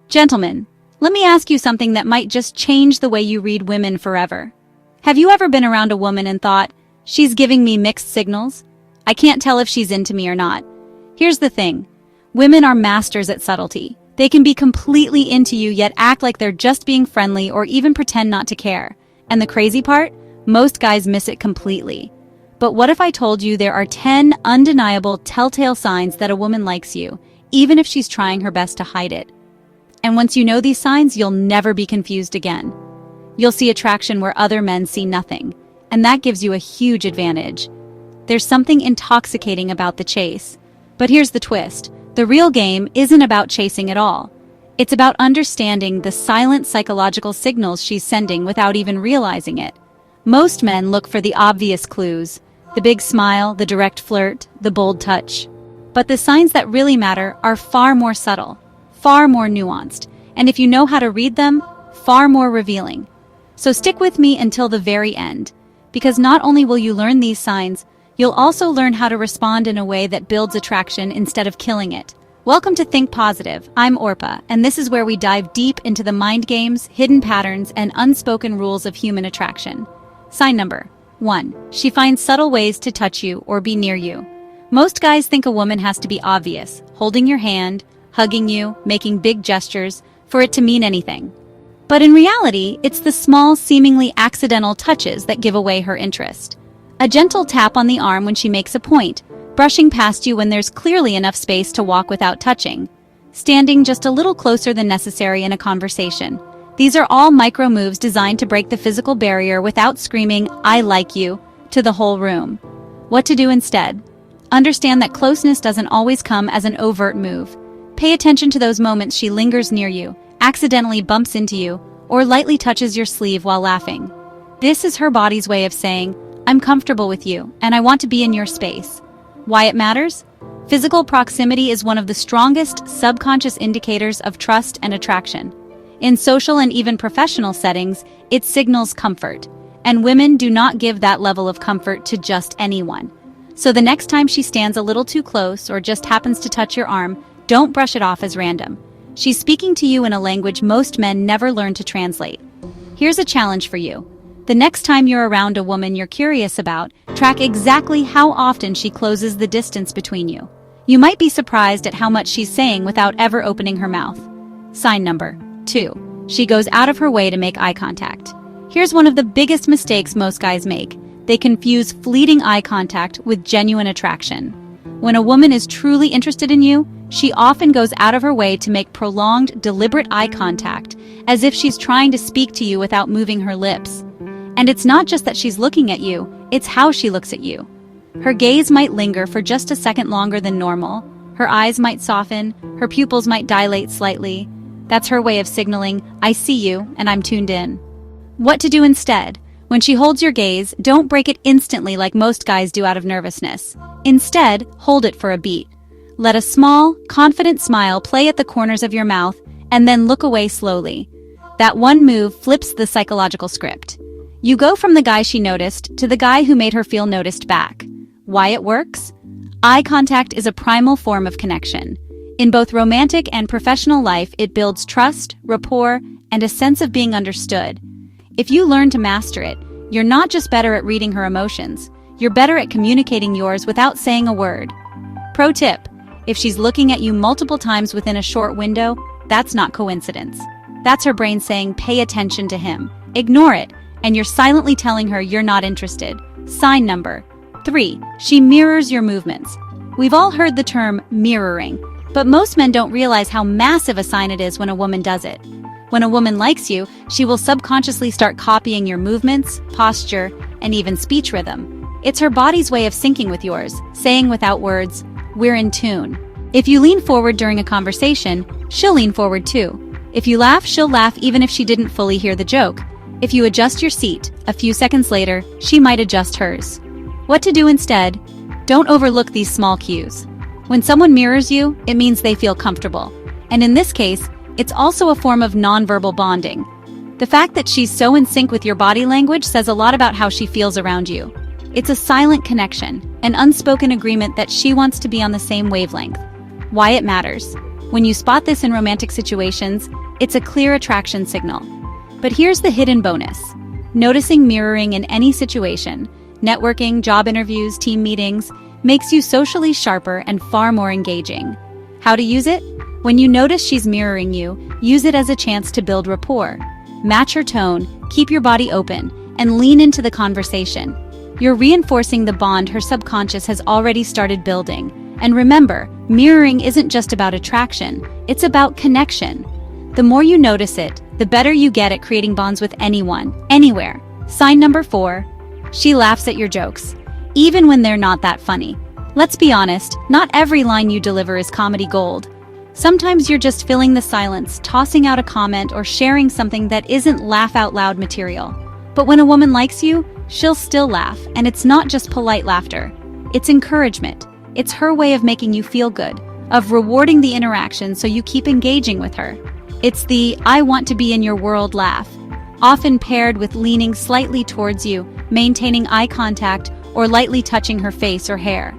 Gentlemen, let me ask you something that might just change the way you read women forever. Have you ever been around a woman and thought, she's giving me mixed signals? I can't tell if she's into me or not. Here's the thing. Women are masters at subtlety. They can be completely into you yet act like they're just being friendly or even pretend not to care. And the crazy part? Most guys miss it completely. But what if I told you there are 10 undeniable telltale signs that a woman likes you, even if she's trying her best to hide it? And once you know these signs, you'll never be confused again. You'll see attraction where other men see nothing, and that gives you a huge advantage. There's something intoxicating about the chase. But here's the twist. The real game isn't about chasing at all. It's about understanding the silent psychological signals she's sending without even realizing it. Most men look for the obvious clues, the big smile, the direct flirt, the bold touch. But the signs that really matter are far more subtle, far more nuanced, and if you know how to read them, far more revealing. So stick with me until the very end, because not only will you learn these signs, you'll also learn how to respond in a way that builds attraction instead of killing it. Welcome to Think Positive. I'm Orpa, and this is where we dive deep into the mind games, hidden patterns, and unspoken rules of human attraction. Sign number 1. She finds subtle ways to touch you or be near you. Most guys think a woman has to be obvious, holding your hand, hugging you, making big gestures, for it to mean anything. But in reality, it's the small, seemingly accidental touches that give away her interest. A gentle tap on the arm when she makes a point, brushing past you when there's clearly enough space to walk without touching, standing just a little closer than necessary in a conversation. These are all micro moves designed to break the physical barrier without screaming, "I like you," to the whole room. What to do instead? Understand that closeness doesn't always come as an overt move. Pay attention to those moments she lingers near you, accidentally bumps into you, or lightly touches your sleeve while laughing. This is her body's way of saying, "I'm comfortable with you, and I want to be in your space." Why it matters? Physical proximity is one of the strongest subconscious indicators of trust and attraction. In social and even professional settings, it signals comfort, and women do not give that level of comfort to just anyone. So the next time she stands a little too close or just happens to touch your arm, don't brush it off as random. She's speaking to you in a language most men never learn to translate. Here's a challenge for you. The next time you're around a woman you're curious about, track exactly how often she closes the distance between you. You might be surprised at how much she's saying without ever opening her mouth. Sign number 2. She goes out of her way to make eye contact. Here's one of the biggest mistakes most guys make. They confuse fleeting eye contact with genuine attraction. When a woman is truly interested in you, she often goes out of her way to make prolonged, deliberate eye contact, as if she's trying to speak to you without moving her lips. And it's not just that she's looking at you, it's how she looks at you. Her gaze might linger for just a second longer than normal. Her eyes might soften, her pupils might dilate slightly. That's her way of signaling, "I see you, and I'm tuned in." What to do instead? When she holds your gaze, don't break it instantly like most guys do out of nervousness. Instead, hold it for a beat. Let a small, confident smile play at the corners of your mouth, and then look away slowly. That one move flips the psychological script. You go from the guy she noticed to the guy who made her feel noticed back. Why it works? Eye contact is a primal form of connection. In both romantic and professional life, it builds trust, rapport, and a sense of being understood. If you learn to master it, you're not just better at reading her emotions, you're better at communicating yours without saying a word. Pro tip: if she's looking at you multiple times within a short window, that's not coincidence. That's her brain saying, "Pay attention to him." Ignore it, and you're silently telling her you're not interested. Sign number 3. She mirrors your movements. We've all heard the term mirroring, but most men don't realize how massive a sign it is when a woman does it. When a woman likes you, she will subconsciously start copying your movements, posture, and even speech rhythm. It's her body's way of syncing with yours, saying without words, "We're in tune." If you lean forward during a conversation, she'll lean forward too. If you laugh, she'll laugh even if she didn't fully hear the joke. If you adjust your seat, a few seconds later, she might adjust hers. What to do instead? Don't overlook these small cues. When someone mirrors you, it means they feel comfortable. And in this case, it's also a form of nonverbal bonding. The fact that she's so in sync with your body language says a lot about how she feels around you. It's a silent connection, an unspoken agreement that she wants to be on the same wavelength. Why it matters. When you spot this in romantic situations, it's a clear attraction signal. But here's the hidden bonus. Noticing mirroring in any situation, networking, job interviews, team meetings, makes you socially sharper and far more engaging. How to use it? When you notice she's mirroring you, use it as a chance to build rapport. Match her tone, keep your body open, and lean into the conversation. You're reinforcing the bond her subconscious has already started building. And remember, mirroring isn't just about attraction, it's about connection. The more you notice it, the better you get at creating bonds with anyone, anywhere. Sign number 4. She laughs at your jokes, even when they're not that funny. Let's be honest, not every line you deliver is comedy gold. Sometimes you're just filling the silence, tossing out a comment or sharing something that isn't laugh-out-loud material. But when a woman likes you, she'll still laugh, and it's not just polite laughter. It's encouragement. It's her way of making you feel good, of rewarding the interaction so you keep engaging with her. It's the "I want to be in your world" laugh, often paired with leaning slightly towards you, maintaining eye contact, or lightly touching her face or hair.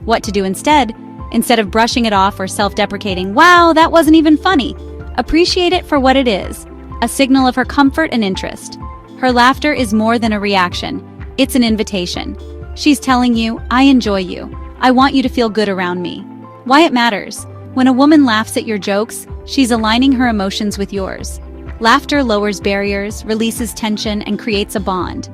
What to do instead? Instead of brushing it off or self-deprecating, "Wow, that wasn't even funny," appreciate it for what it is, a signal of her comfort and interest. Her laughter is more than a reaction. It's an invitation. She's telling you, "I enjoy you. I want you to feel good around me." Why it matters. When a woman laughs at your jokes, she's aligning her emotions with yours. Laughter lowers barriers, releases tension, and creates a bond.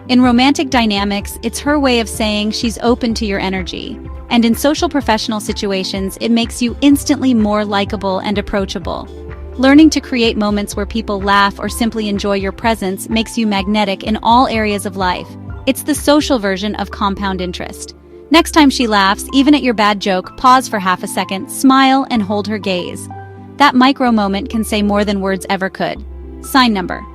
In romantic dynamics, it's her way of saying she's open to your energy. And in social professional situations, it makes you instantly more likable and approachable. Learning to create moments where people laugh or simply enjoy your presence makes you magnetic in all areas of life. It's the social version of compound interest. Next time she laughs, even at your bad joke, pause for half a second, smile, and hold her gaze. That micro moment can say more than words ever could. Sign number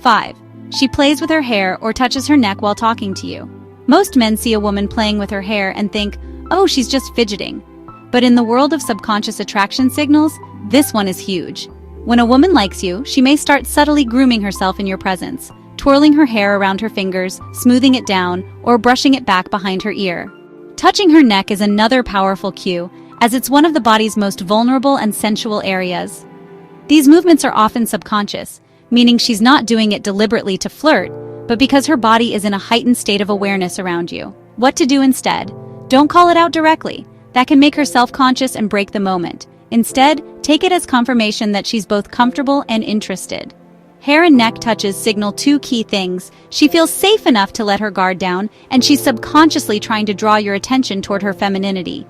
5. She plays with her hair or touches her neck while talking to you. Most men see a woman playing with her hair and think, "Oh, she's just fidgeting." But in the world of subconscious attraction signals, this one is huge. When a woman likes you, she may start subtly grooming herself in your presence, twirling her hair around her fingers, smoothing it down, or brushing it back behind her ear. Touching her neck is another powerful cue, as it's one of the body's most vulnerable and sensual areas. These movements are often subconscious, meaning she's not doing it deliberately to flirt, but because her body is in a heightened state of awareness around you. What to do instead? Don't call it out directly. That can make her self-conscious and break the moment. Instead, take it as confirmation that she's both comfortable and interested. Hair and neck touches signal two key things. She feels safe enough to let her guard down, and she's subconsciously trying to draw your attention toward her femininity.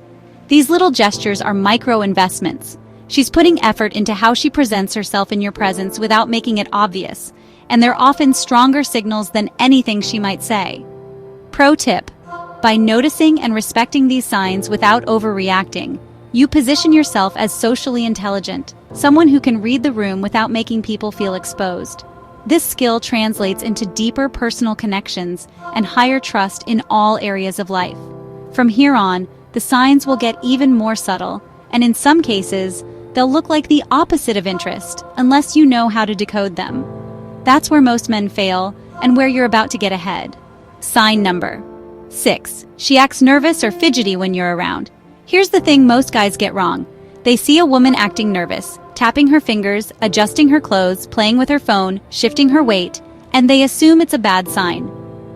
These little gestures are micro-investments. She's putting effort into how she presents herself in your presence without making it obvious, and they're often stronger signals than anything she might say. Pro tip: by noticing and respecting these signs without overreacting, you position yourself as socially intelligent, someone who can read the room without making people feel exposed. This skill translates into deeper personal connections and higher trust in all areas of life. From here on, the signs will get even more subtle, and in some cases, they'll look like the opposite of interest, unless you know how to decode them. That's where most men fail, and where you're about to get ahead. Sign number 6. She acts nervous or fidgety when you're around. Here's the thing most guys get wrong. They see a woman acting nervous, tapping her fingers, adjusting her clothes, playing with her phone, shifting her weight, and they assume it's a bad sign.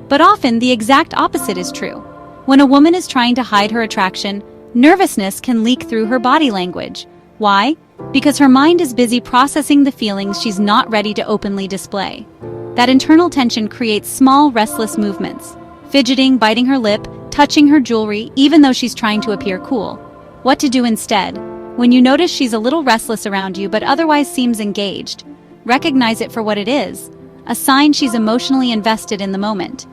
But often, the exact opposite is true. When a woman is trying to hide her attraction, nervousness can leak through her body language. Why? Because her mind is busy processing the feelings she's not ready to openly display. That internal tension creates small, restless movements. Fidgeting, biting her lip, touching her jewelry, even though she's trying to appear cool. What to do instead? When you notice she's a little restless around you but otherwise seems engaged, recognize it for what it is, a sign she's emotionally invested in the moment.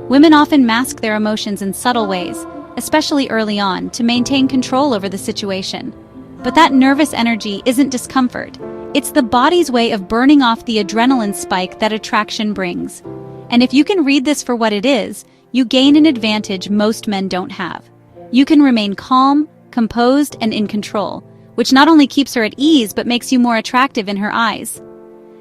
Women often mask their emotions in subtle ways, especially early on, to maintain control over the situation. But that nervous energy isn't discomfort. It's the body's way of burning off the adrenaline spike that attraction brings. And if you can read this for what it is, you gain an advantage most men don't have. You can remain calm, composed, and in control, which not only keeps her at ease but makes you more attractive in her eyes.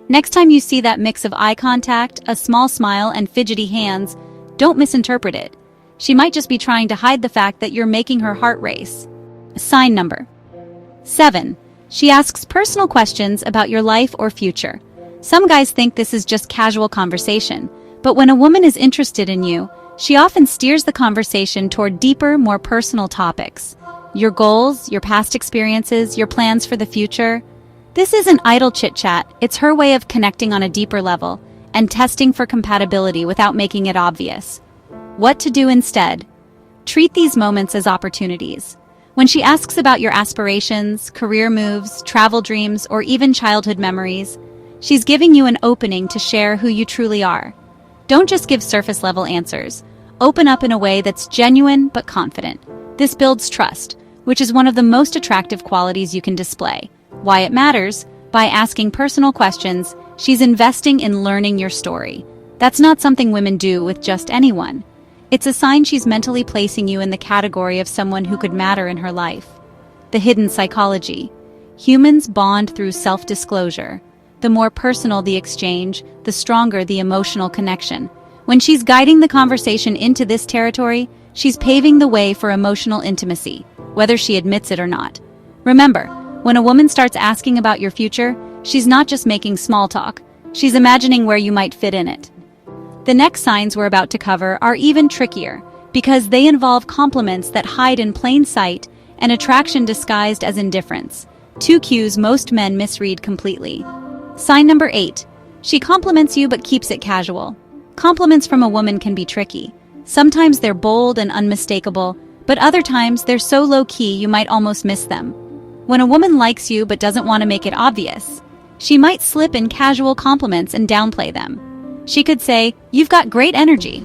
Next time you see that mix of eye contact, a small smile, and fidgety hands, don't misinterpret it. She might just be trying to hide the fact that you're making her heart race. Sign number 7. She asks personal questions about your life or future. Some guys think this is just casual conversation, but when a woman is interested in you, she often steers the conversation toward deeper, more personal topics. Your goals, your past experiences, your plans for the future. This isn't idle chit-chat, it's her way of connecting on a deeper level and testing for compatibility without making it obvious. What to do instead? Treat these moments as opportunities. When she asks about your aspirations, career moves, travel dreams, or even childhood memories, she's giving you an opening to share who you truly are. Don't just give surface-level answers. Open up in a way that's genuine but confident. This builds trust, which is one of the most attractive qualities you can display. Why it matters? By asking personal questions, she's investing in learning your story. That's not something women do with just anyone. It's a sign she's mentally placing you in the category of someone who could matter in her life. The hidden psychology. Humans bond through self-disclosure. The more personal the exchange, the stronger the emotional connection. When she's guiding the conversation into this territory, she's paving the way for emotional intimacy, whether she admits it or not. Remember, when a woman starts asking about your future, she's not just making small talk. She's imagining where you might fit in it. The next signs we're about to cover are even trickier, because they involve compliments that hide in plain sight and attraction disguised as indifference. Two cues most men misread completely. Sign number 8. She compliments you but keeps it casual. Compliments from a woman can be tricky. Sometimes they're bold and unmistakable, but other times they're so low-key you might almost miss them. When a woman likes you but doesn't want to make it obvious, she might slip in casual compliments and downplay them. She could say, "You've got great energy.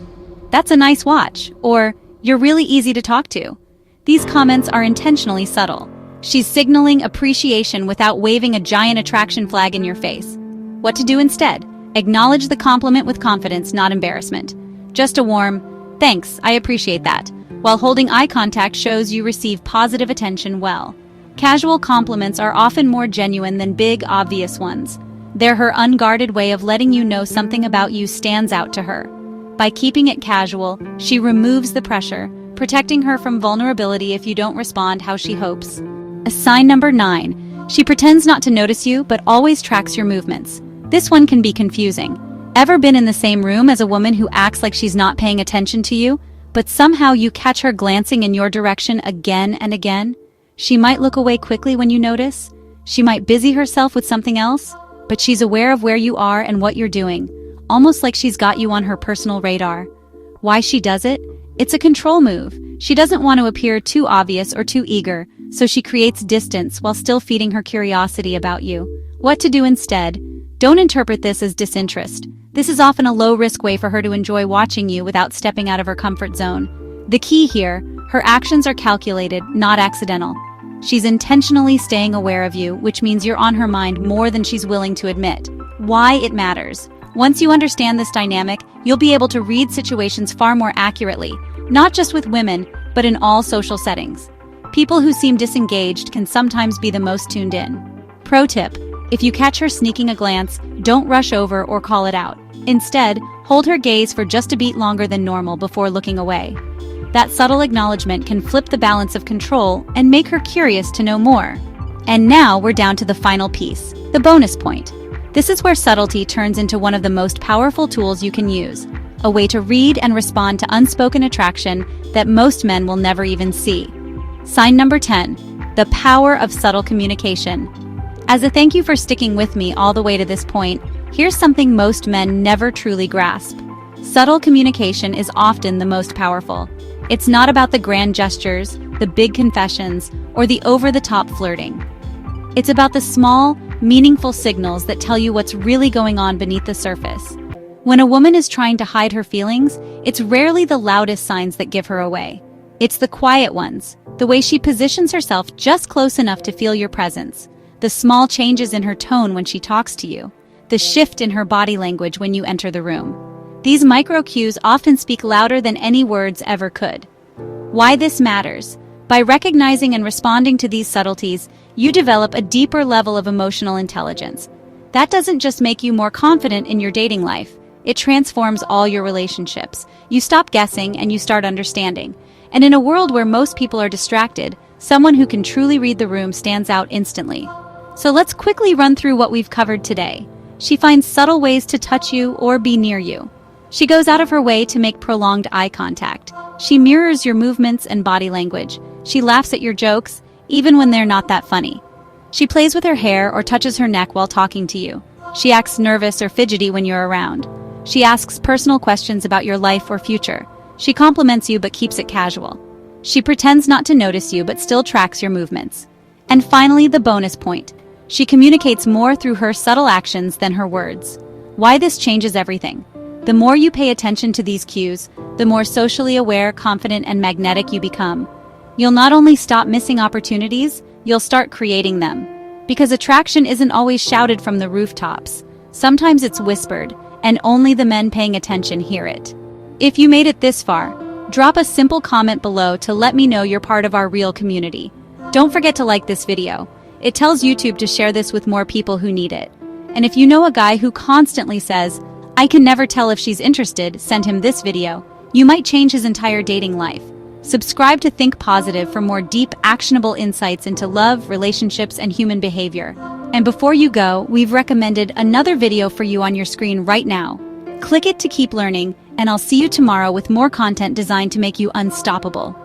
That's a nice watch," or "You're really easy to talk to." These comments are intentionally subtle. She's signaling appreciation without waving a giant attraction flag in your face. What to do instead? Acknowledge the compliment with confidence, not embarrassment. Just a warm, "Thanks, I appreciate that," while holding eye contact shows you receive positive attention well. Casual compliments are often more genuine than big, obvious ones. They're her unguarded way of letting you know something about you stands out to her. By keeping it casual, she removes the pressure, protecting her from vulnerability if you don't respond how she hopes. Sign number 9. She pretends not to notice you but always tracks your movements. This one can be confusing. Ever been in the same room as a woman who acts like she's not paying attention to you, but somehow you catch her glancing in your direction again and again? She might look away quickly when you notice. She might busy herself with something else, but she's aware of where you are and what you're doing, almost like she's got you on her personal radar. Why she does it? It's a control move. She doesn't want to appear too obvious or too eager, so she creates distance while still feeding her curiosity about you. What to do instead? Don't interpret this as disinterest. This is often a low-risk way for her to enjoy watching you without stepping out of her comfort zone. The key here, her actions are calculated, not accidental. She's intentionally staying aware of you, which means you're on her mind more than she's willing to admit. Why it matters. Once you understand this dynamic, you'll be able to read situations far more accurately, not just with women, but in all social settings. People who seem disengaged can sometimes be the most tuned in. Pro tip: if you catch her sneaking a glance, don't rush over or call it out. Instead, hold her gaze for just a beat longer than normal before looking away. That subtle acknowledgement can flip the balance of control and make her curious to know more. And now we're down to the final piece, the bonus point. This is where subtlety turns into one of the most powerful tools you can use, a way to read and respond to unspoken attraction that most men will never even see. Sign number 10, the power of subtle communication. As a thank you for sticking with me all the way to this point, here's something most men never truly grasp. Subtle communication is often the most powerful. It's not about the grand gestures, the big confessions, or the over-the-top flirting. It's about the small, meaningful signals that tell you what's really going on beneath the surface. When a woman is trying to hide her feelings, it's rarely the loudest signs that give her away. It's the quiet ones, the way she positions herself just close enough to feel your presence, the small changes in her tone when she talks to you, the shift in her body language when you enter the room. These micro cues often speak louder than any words ever could. Why this matters? By recognizing and responding to these subtleties, you develop a deeper level of emotional intelligence. That doesn't just make you more confident in your dating life, it transforms all your relationships. You stop guessing and you start understanding. And in a world where most people are distracted, someone who can truly read the room stands out instantly. So let's quickly run through what we've covered today. She finds subtle ways to touch you or be near you. She goes out of her way to make prolonged eye contact. She mirrors your movements and body language. She laughs at your jokes, even when they're not that funny. She plays with her hair or touches her neck while talking to you. She acts nervous or fidgety when you're around. She asks personal questions about your life or future. She compliments you but keeps it casual. She pretends not to notice you but still tracks your movements. And finally, the bonus point. She communicates more through her subtle actions than her words. Why this changes everything. The more you pay attention to these cues, the more socially aware, confident, and magnetic you become. You'll not only stop missing opportunities, you'll start creating them. Because attraction isn't always shouted from the rooftops. Sometimes it's whispered, and only the men paying attention hear it. If you made it this far, drop a simple comment below to let me know you're part of our real community. Don't forget to like this video. It tells YouTube to share this with more people who need it. And if you know a guy who constantly says, "I can never tell if she's interested," send him this video. You might change his entire dating life. Subscribe to Think Positive for more deep, actionable insights into love, relationships, and human behavior. And before you go, we've recommended another video for you on your screen right now. Click it to keep learning, and I'll see you tomorrow with more content designed to make you unstoppable.